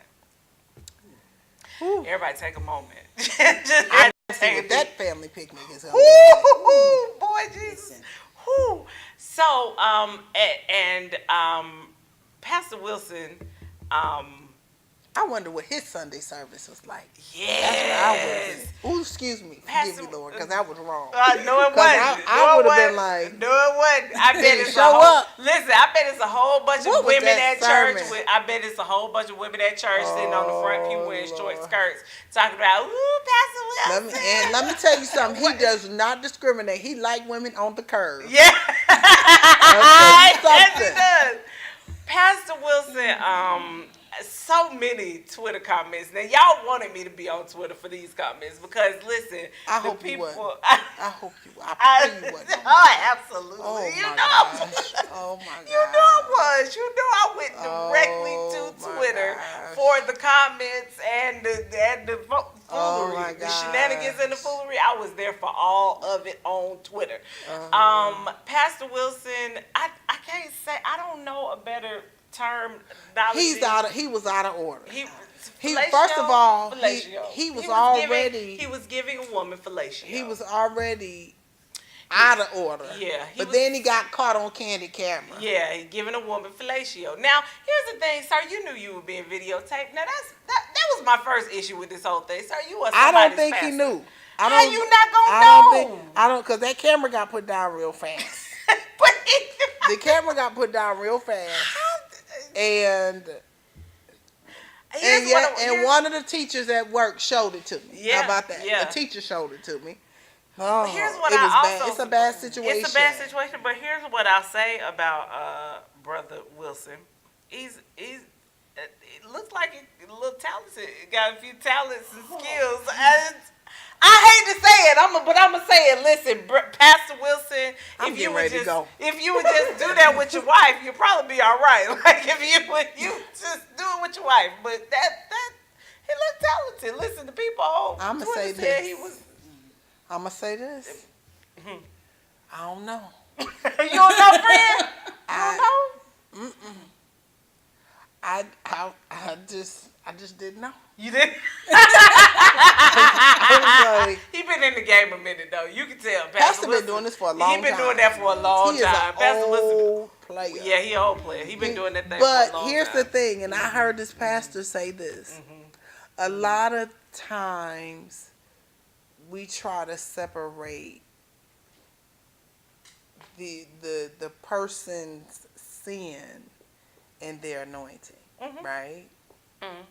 Ooh. Everybody take a moment. I see what that family picnic is. Boy, Jesus. So, Pastor Wilson, I wonder what his Sunday service was like. Yes. That's where I was. Ooh, excuse me. Forgive me, Lord, because I was wrong. No, it wasn't. I would have been like, no, it wasn't. I bet it's Listen, I bet it's a whole bunch of women at church. I bet it's a whole bunch of women at church sitting on the front pew wearing short skirts talking about, ooh, Pastor Wilson. Let me tell you something. He does not discriminate. He like women on the curve. Yeah. Yes, he does. Pastor Wilson, so many Twitter comments. Now, y'all wanted me to be on Twitter for these comments because, listen, I hope you would. I pray you would. Oh, absolutely. Oh, you my know gosh. Oh, my God. You know I was. You know I went directly to Twitter for the comments and the foolery, the shenanigans and the foolery. I was there for all of it on Twitter. Pastor Wilson, I can't say, I don't know a better term. He was out of order. First of all, he was giving a woman fellatio. He was already out of order. Yeah. Then he got caught on candid camera. Yeah, he giving a woman fellatio. Now, here's the thing, sir. You knew you were being videotaped. Now, that was my first issue with this whole thing, sir. You were somebody's I don't think pastor. he knew. How you not gonna know? Because that camera got put down real fast. The camera got put down real fast. And one of the teachers at work showed it to me. Yeah, how about that? Yeah. The teacher showed it to me. Oh, here's what it's a bad situation. It's a bad situation, but here's what I'll say about Brother Wilson. It looks like he's a little talented. Got a few talents and skills. I hate to say it, but I'm gonna say it. Listen, Pastor Wilson, if you would just do that with your wife, you'd probably be all right. Like if you just do it with your wife. But that he looked talented. Listen, the people on Twitter said he was. I'm gonna say this. Mm-hmm. I don't know. You don't know, friend? I don't know. I just didn't know. You did? He been in the game a minute though. You can tell. Pastor been doing this for a long time. He been doing that for a long time. Pastor Wilson, player. Yeah, he an old player. He been doing that thing for a long time. But here's the thing, and I heard this pastor say this. Mm-hmm. A lot of times we try to separate the person's sin and their anointing, right? Mm-hmm.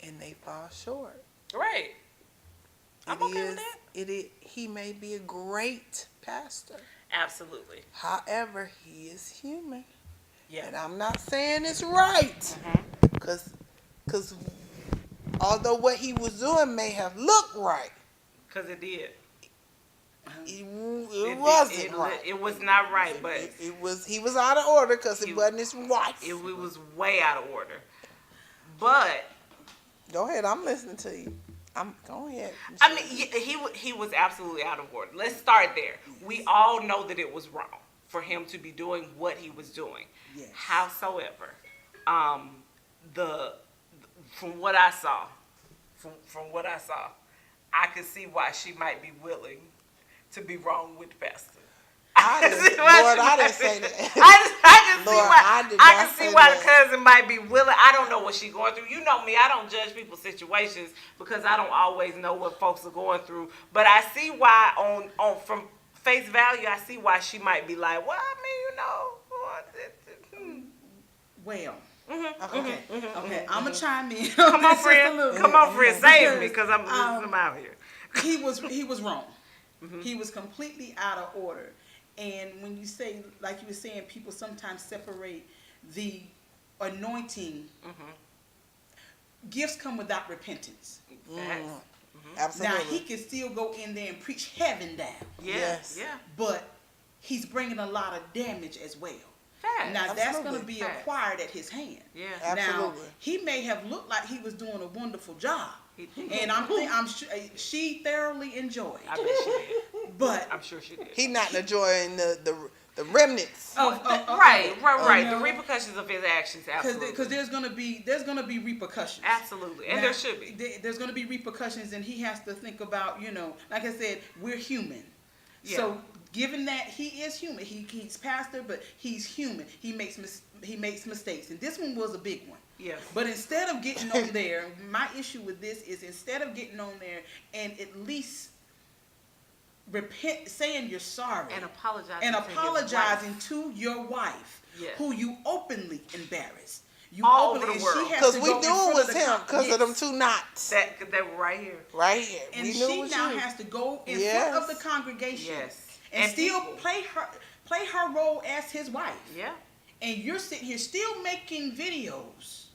And they fall short. Right. I'm okay with that. He may be a great pastor. Absolutely. However, he is human. Yeah. And I'm not saying it's right. Because although what he was doing may have looked right. Because it did. It wasn't right. It was not right, but he was out of order because it wasn't his wife. It was way out of order. But go ahead, I'm listening to you. Go ahead. I mean, he was absolutely out of order. Let's start there. We all know that it was wrong for him to be doing what he was doing. Yes. Howsoever, from what I saw, I could see why she might be willing to be wrong with the pastor. I didn't say that. I can see why the cousin might be willing. I don't know what she's going through. You know me, I don't judge people's situations because I don't always know what folks are going through. But I see why on from face value, I see why she might be like, well, I mean, Well. Okay. I'm gonna chime in. Come on, friend, save me because I'm out here. He was wrong. He was completely out of order. And when you say, like you were saying, people sometimes separate the anointing. Gifts come without repentance. Absolutely. Now he can still go in there and preach heaven down. Yes. Yeah. But he's bringing a lot of damage as well. Now Absolutely. that's going to be acquired at his hand. Yeah. Absolutely. Now he may have looked like he was doing a wonderful job, and I'm sure she thoroughly enjoyed. I bet she did. But I'm sure she did. He not enjoying the remnants. Right. The repercussions of his actions, absolutely. Because there's gonna be repercussions. Absolutely, and now, there should be. There's gonna be repercussions, and he has to think about, like I said, we're human. Yeah. So given that he is human, he's pastor, but he's human. He makes mistakes, and this one was a big one. Yes. But instead of getting on there, my issue with this is instead of getting on there and at least repent, saying you're sorry and apologizing to your wife, yes, who you openly embarrassed. You all openly, over the world. Because we knew it was him because of them two knots. That were right here. Right here. And we she now has to go in front of the congregation and still play her role as his wife. Yeah. And you're sitting here still making videos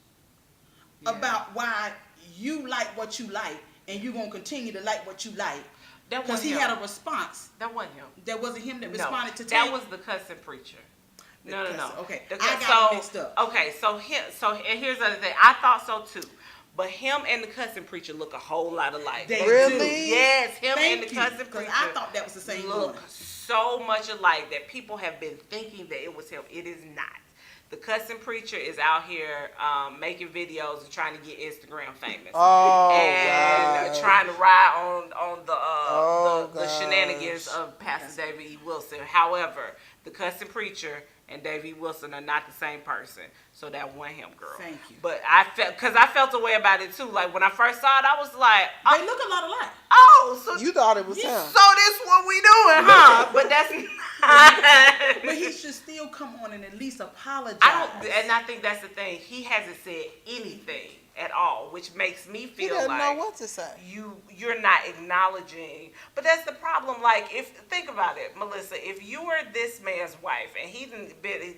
about why you like what you like, and you're going to continue to like what you like. Because he had a response. That wasn't him. That wasn't him that responded to that was the cussing preacher. No. Okay, I got mixed up. Okay, so and here's the other thing. I thought so too. But him and the cussing preacher look a whole lot alike. They really? Do. Yes, him and the cussing preacher. I thought that was the same look one. so much alike that people have been thinking that it was him. It is not. The cussing preacher is out here making videos and trying to get Instagram famous. And trying to ride on the shenanigans of Pastor David E. Wilson. However, the cussing preacher and David E. Wilson are not the same person. So that wasn't him, girl. Thank you. But I felt a way about it too. Like when I first saw it, I was like, they look a lot alike. Oh, so you thought it was him. So this what we doing, huh? But that's not. But he should still come on and at least apologize. I think that's the thing. He hasn't said anything at all, which makes me feel he doesn't like know what to say. You're not acknowledging. But that's the problem. Like, think about it, Melissa. If you were this man's wife and he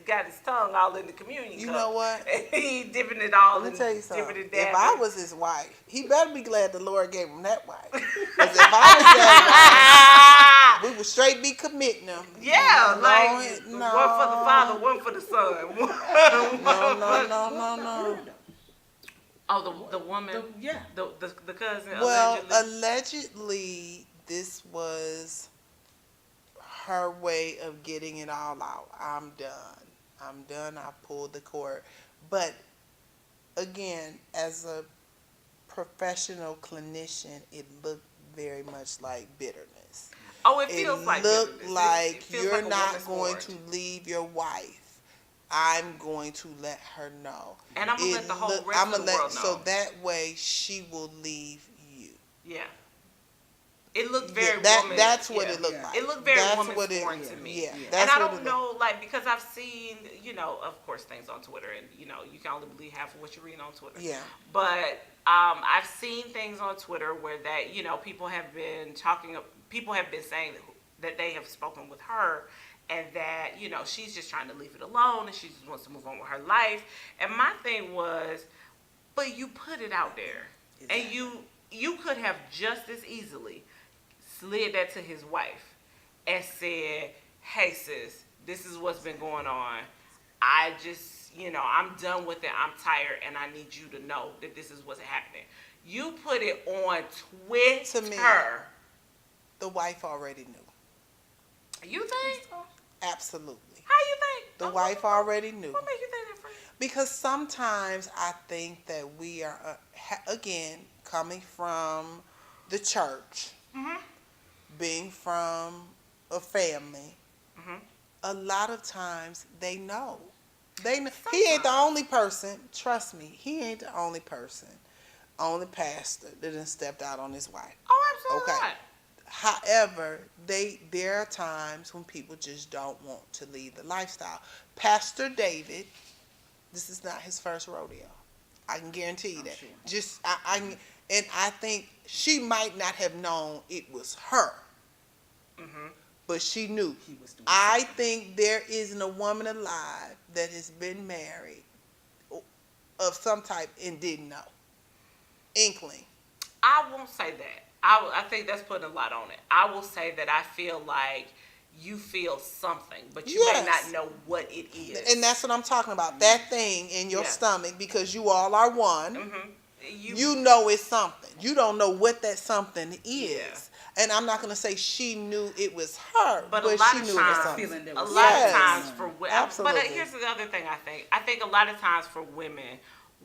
got his tongue all in the communion cup, you know what? He dipping it all. Let me tell you something. If I was his wife, he better be glad the Lord gave him that wife. Because if I was that wife, we would straight be committing them. Yeah, like one for the father, one for the son. No. Oh, the woman? The cousin? Well, allegedly, this was her way of getting it all out. I'm done. I pulled the cord. But, again, as a professional clinician, it looked very much like bitterness. Oh, it feels like bitterness. It looked like it feels you're like not going to leave your wife. I'm going to let her know. And I'm going to let the whole rest of the world know. So that way she will leave you. Yeah. It looked very woman. That's what it looked like. It looked very woman-born to me. Yeah. And I don't know, like, because I've seen, of course, things on Twitter, and, you can only believe half of what you read on Twitter. Yeah. But I've seen things on Twitter where that, people have been saying that they have spoken with her, and that, she's just trying to leave it alone and she just wants to move on with her life. And my thing was, but you put it out there. Exactly. And you could have just as easily slid that to his wife and said, hey, sis, this is what's been going on. I just, I'm done with it. I'm tired, and I need you to know that this is what's happening. You put it on Twitter. To me, the wife already knew. You think? Absolutely. How you think? The wife already knew. What makes you think that, friend? Because sometimes I think that we are, again, coming from the church, being from a family, a lot of times they know. He ain't the only person. Trust me, he ain't the only person, only pastor that done stepped out on his wife. Oh, absolutely. Okay. However, there are times when people just don't want to leave the lifestyle. Pastor David, this is not his first rodeo. I can guarantee you that. Sure. And I think she might not have known it was her. But she knew. I think there isn't a woman alive that has been married of some type and didn't know. Inkling. I won't say that. I think that's putting a lot on it. I will say that I feel like you feel something, but you may not know what it is. And that's what I'm talking about. That thing in your stomach, because you all are one. You know it's something. You don't know what that something is. Yeah. And I'm not going to say she knew it was her, but she knew it was something. A lot of times for women. Absolutely. But here's the other thing I think. I think a lot of times for women,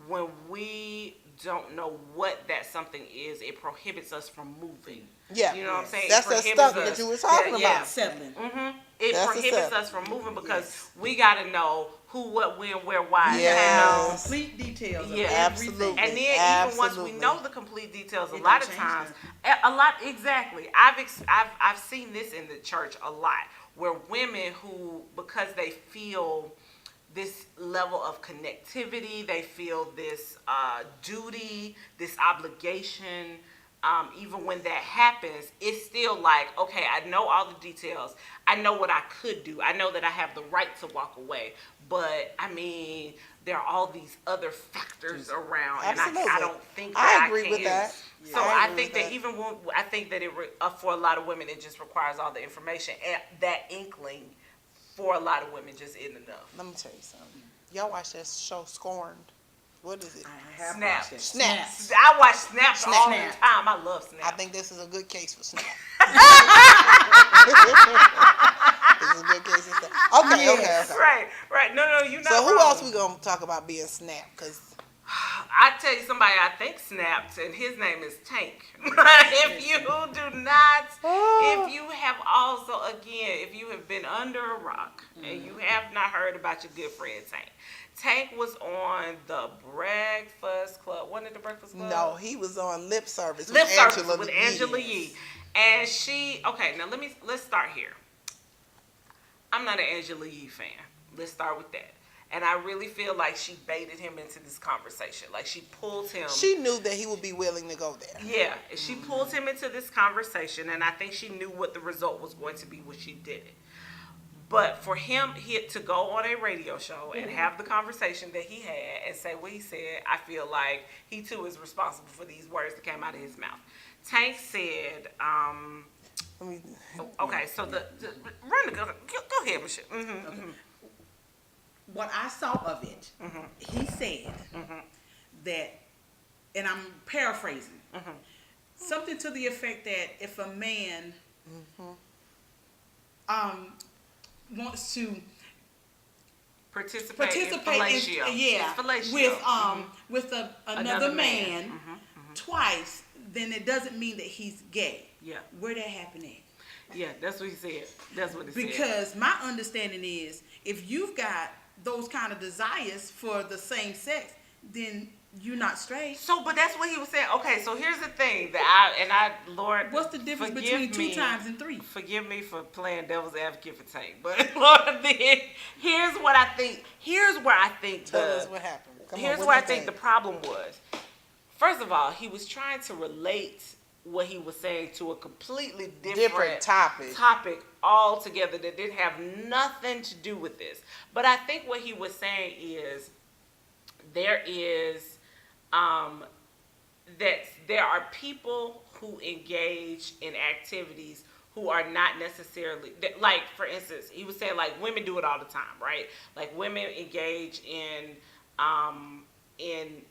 when we don't know what that something is, it prohibits us from moving. Yeah. You know what I'm saying? That's that stuff that you were talking about. Settling. It prohibits us from moving because we got to know who, what, when, where, why, how. Complete details of everything. Absolutely. And then even once we know the complete details, a lot of times, exactly. I've seen this in the church a lot, where women who, because they feel this level of connectivity, they feel this duty, this obligation. Even when that happens, it's still like, okay, I know all the details. I know what I could do. I know that I have the right to walk away. But, I mean, there are all these other factors around. Absolutely. And I don't think that I agree with that. So I think that even when, I think that for a lot of women, it just requires all the information. And that inkling for a lot of women just isn't enough. Let me tell you something. Y'all watch that show Scorned? What is it? I have Snap. watched it. Snaps. I watch Snaps all the time. I love Snaps. I think this is a good case for Snap. This is a good case for Snap. Okay. Right. No, you're not So who wrong. else we gonna talk about being Snap? Because I tell you somebody I think snapped, and his name is Tank. If you do not, if you have also, again, if you have been under a rock and you have not heard about your good friend Tank. Tank was on the Breakfast Club. Wasn't it the Breakfast Club? No, he was on Lip Service with Angela Yee. And now let's start here. I'm not an Angela Yee fan. Let's start with that. And I really feel like she baited him into this conversation. Like she pulled him. She knew that he would be willing to go there. Yeah. She pulled him into this conversation, and I think she knew what the result was going to be when she did it. But for him to go on a radio show and have the conversation that he had and say what he said, I feel like he too is responsible for these words that came out of his mouth. Tank said, okay, so go ahead, Michelle. Okay. What I saw of it, he said that, and I'm paraphrasing, something to the effect that if a man wants to participate in fellatio, with another man twice, then it doesn't mean that he's gay. Yeah. Where that happened at? Yeah, that's what he said. Because my understanding is, if you've got those kind of desires for the same sex, then you're not straight. So, but that's what he was saying. Okay, so here's the thing Lord, what's the difference between 2 times and 3? Forgive me for playing devil's advocate for Tank, but Lord, here's what I think. Here's where I think Tell us what happened. Here's where I think the problem was. First of all, he was trying to relate what he was saying to a completely different topic altogether that didn't have nothing to do with this. But I think what he was saying is there are people who engage in activities who are not necessarily, like, for instance, he was saying, like, women do it all the time, right? Like, women engage in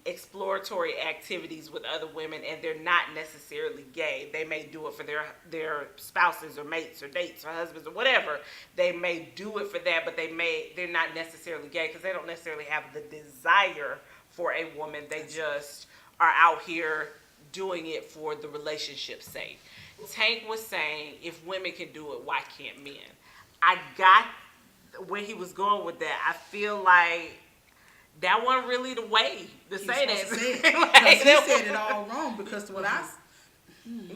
exploratory activities with other women, and they're not necessarily gay. They may do it for their spouses or mates or dates or husbands or whatever. They may do it for that, but they're not necessarily gay because they don't necessarily have the desire for a woman. They just are out here doing it for the relationship's sake. Tank was saying, if women can do it, why can't men? I got where he was going with that. I feel like that wasn't really the way to say that. Like, he said it all wrong because what I.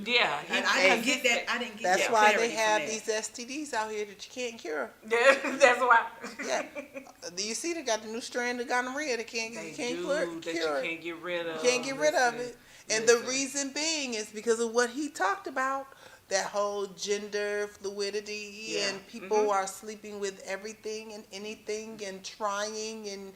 Yeah, I didn't get that. I didn't get that's that. That's why they have these STDs out here that you can't cure. That's why. Yeah. Do you see they got the new strand of gonorrhea that you can't cure? You can't get rid of. You can't get rid of it. And the reason being is because of what he talked about. That whole gender fluidity and people are sleeping with everything and anything and trying and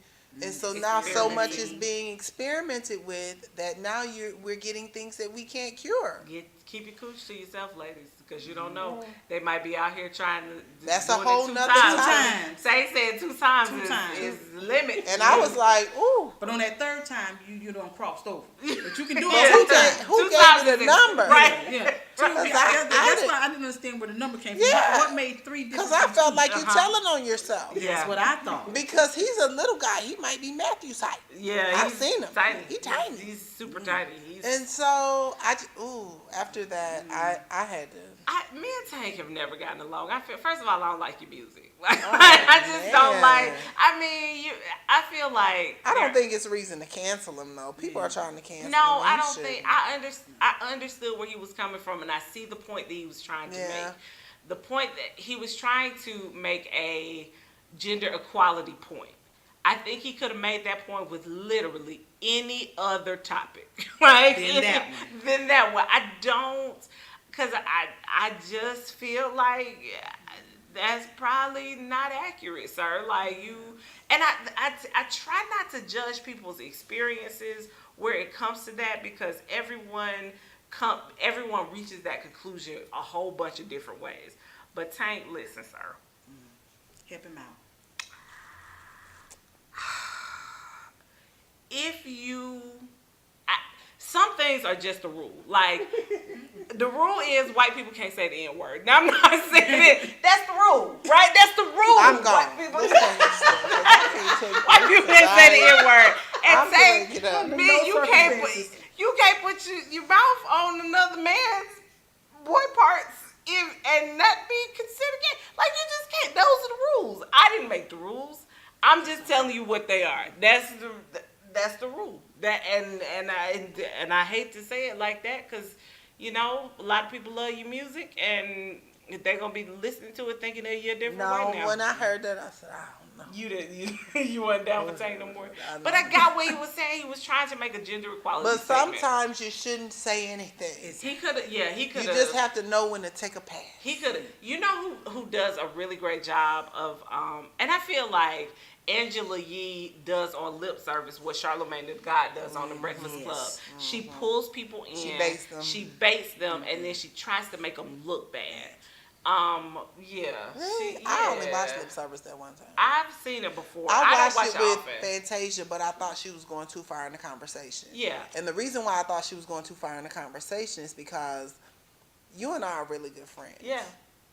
so now so much is being experimented with that now we're getting things that we can't cure. Keep your cooch to yourself, ladies, because you don't know. They might be out here trying to. That's a whole nother time. Say said two times is the limit. And I was like, ooh. But on that third time, you don't crossed over. But you can do it. Who gave me the number? Right. Yeah. That's why I didn't understand where the number came from. Yeah. What made 3 different? Because I felt like you're telling on yourself. Yeah. That's what I thought. Because he's a little guy. He might be Matthew's height. Yeah. I've seen him. Tiny. He's tiny. He's super tiny. And so, after that, I had to. Me and Tank have never gotten along. First of all, I don't like your music. I just don't like. I mean, I feel like I don't think it's reason to cancel him though. People are trying to cancel. No, him. I don't think. I understood where he was coming from, and I see the point that he was trying to make. The point that he was trying to make a gender equality point. I think he could have made that point with literally any other topic, right? Than that one. I don't. Because I just feel like that's probably not accurate, sir. Like you, and I try not to judge people's experiences where it comes to that because everyone reaches that conclusion a whole bunch of different ways. But Tank, listen, sir. Help him out. Some things are just a rule. Like, the rule is white people can't say the N-word. Now, I'm not saying it. That's the rule, right? That's the rule. I'm gone. White people can't say the N-word. And say, man, you can't put your mouth on another man's boy parts and not be considered gay. Like, you just can't. Those are the rules. I didn't make the rules. I'm just telling you what they are. That's the rule. And I hate to say it like that because, you know, a lot of people love your music and they're gonna be listening to it thinking that you're a different way now. No, when I heard that, I said, I don't know. You wasn't down for Tank no more. But I got what he was saying. He was trying to make a gender equality. But sometimes you shouldn't say anything. He could have. You just have to know when to take a pass. He could have. You know who does a really great job of and I feel like Angela Yee does on lip service what Charlamagne the God does on the Breakfast Club. Mm-hmm. She pulls people in. She baits them, and then she tries to make them look bad. Really? I only watched lip service that one time. I've seen it before. I watched it with Fantasia, but I thought she was going too far in the conversation. Yeah. And the reason why I thought she was going too far in the conversation is because you and I are really good friends. Yeah.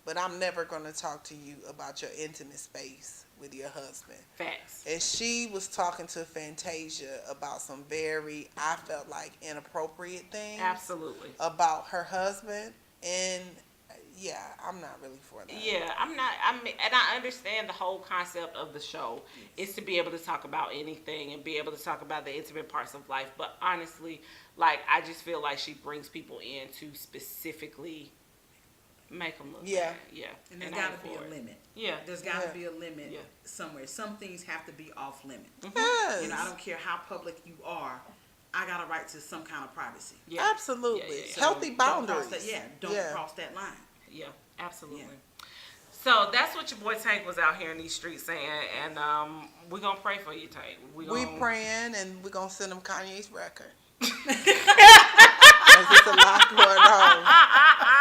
But I'm never going to talk to you about your intimate space with your husband. Facts. And she was talking to Fantasia about some very, I felt like, inappropriate things. Absolutely. About her husband. And yeah, I'm not really for that. Yeah, I'm not. And I understand the whole concept of the show is to be able to talk about anything and be able to talk about the intimate parts of life. But honestly, like, I just feel like she brings people in to specifically make them look bad. Yeah. And there's got to be a limit. Yeah. There's got to be a limit somewhere. Some things have to be off limit. Mm-hmm. Yes. You know, I don't care how public you are. I got a right to some kind of privacy. Yeah. Absolutely. So healthy boundaries. Don't cross that line. Yeah, absolutely. Yeah. So that's what your boy Tank was out here in these streets saying, and we're gonna pray for you, Tank. We praying, and we're gonna send him Kanye's record. There's a lot going on.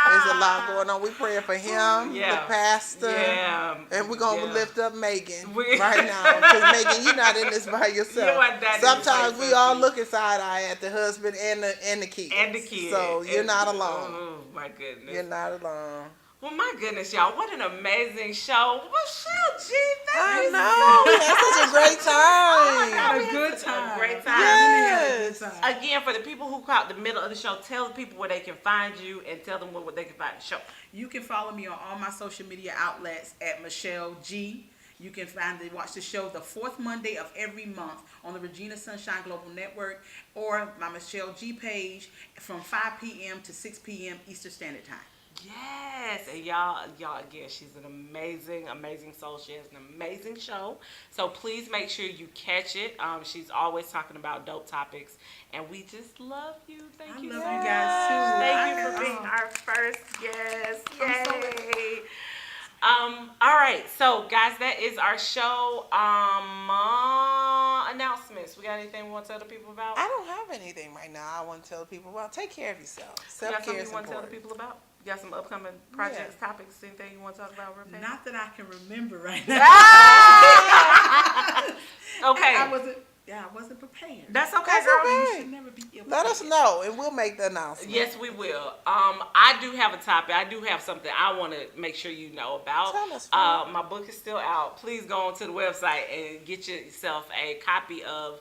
There's a lot going on. We praying for him, the pastor, and we're gonna lift up Megan right now. Because Megan, you're not in this by yourself. Sometimes we all looking side eye at the husband and the kids. And the kids. So you're not alone. Oh my goodness. You're not alone. Well, my goodness, y'all, what an amazing show. Michelle G, I know. We had such a great time. We had a good time. Yes. again, for the people who caught the middle of the show, tell the people where they can find you and tell them where they can find the show. You can follow me on all my social media outlets at Michelle G. You can watch the show the fourth Monday of every month on the Regina Sunshine Global Network or my Michelle G page from 5 p.m. to 6 p.m. Eastern Standard Time. Yes, and y'all again, she's an amazing soul. She has an amazing show, so please make sure you catch it. She's always talking about dope topics, and we just love you. Thank you. I love you guys too. Thank you for being our first guest. Yay! All right, so guys, that is our show. Announcements. We got anything we want to tell the people about? I don't have anything right now. I want to tell the people about. Take care of yourself. Self-care is important. You want to tell the people about? You got some upcoming projects, topics, anything you want to talk about, Rupert? Not that I can remember right now. Okay. I wasn't prepared. That's okay, That's girl. okay. You should never be ill. Let us know, and we'll make the announcement. Yes, we will. I do have a topic. I do have something I want to make sure you know about. Tell us. My book is still out. Please go onto the website and get yourself a copy of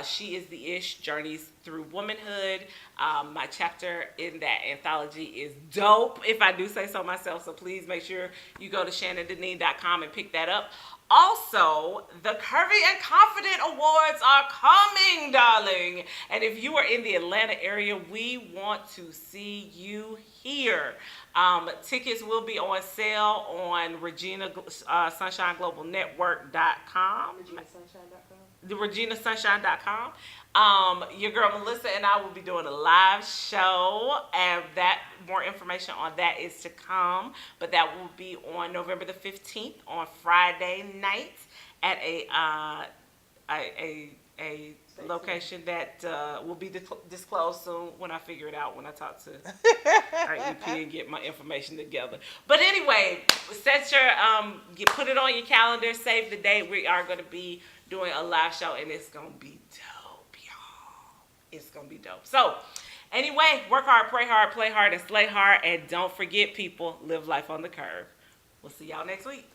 She Is the Ish, Journeys Through Womanhood. My chapter in that anthology is dope, if I do say so myself. So please make sure you go to shannondeneen.com and pick that up. Also, the Kurvy and Confident Awards are coming, darling. And if you are in the Atlanta area, we want to see you here. Tickets will be on sale on Sunshine Global Network.com. The ReginaSunshine.com. Your girl Melissa and I will be doing a live show, and more information on that is to come. But that will be on November the 15th on Friday night at a location that will be disclosed soon when I figure it out, when I talk to our EP and get my information together. But anyway, put it on your calendar, save the date. We are going to be doing a live show, and it's going to be dope, y'all. It's going to be dope. So anyway, work hard, pray hard, play hard, and slay hard. And don't forget, people, live life on the curve. We'll see y'all next week.